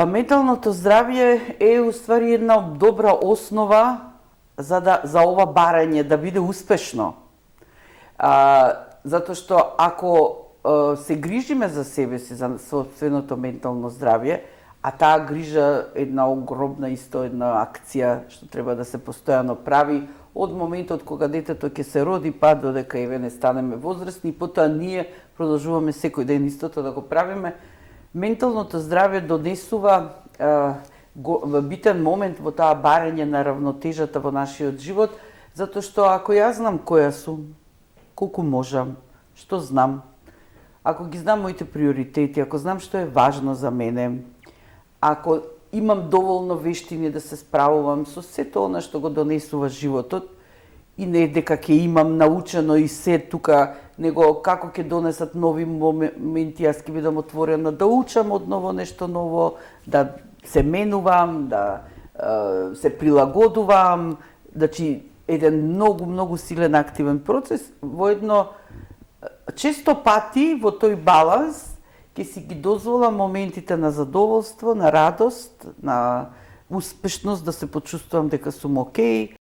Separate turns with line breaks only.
Па менталното здравје е уствари една добра основа за ова барање да биде успешно. Затоа што ако се грижиме за себе си, за собственото ментално здравје, а таа грижа една огромна една акција што треба да се постојано прави од моментот кога детето ќе се роди па додека еве не станеме возрастни, потоа ние продолжуваме секој ден истото да го правиме. Менталното здравје донесува битен момент во таа барање на равнотежата во нашиот живот, затоа што ако јас знам која сум, колку можам, што знам, ако ги знам моите приоритети, ако знам што е важно за мене, ако имам доволно вештини да се справувам со сето она што го донесува животот, и не дека ќе имам научено и се тука, него како ќе донесат нови моменти, јас ќе бидам отворена да учам одново нешто ново, да се менувам, да се прилагодувам, значи еден многу силен активен процес, воедно често пати во тој баланс ќе си ги дозволам моментите на задоволство, на радост, на успешност, да се почувствувам дека сум окей,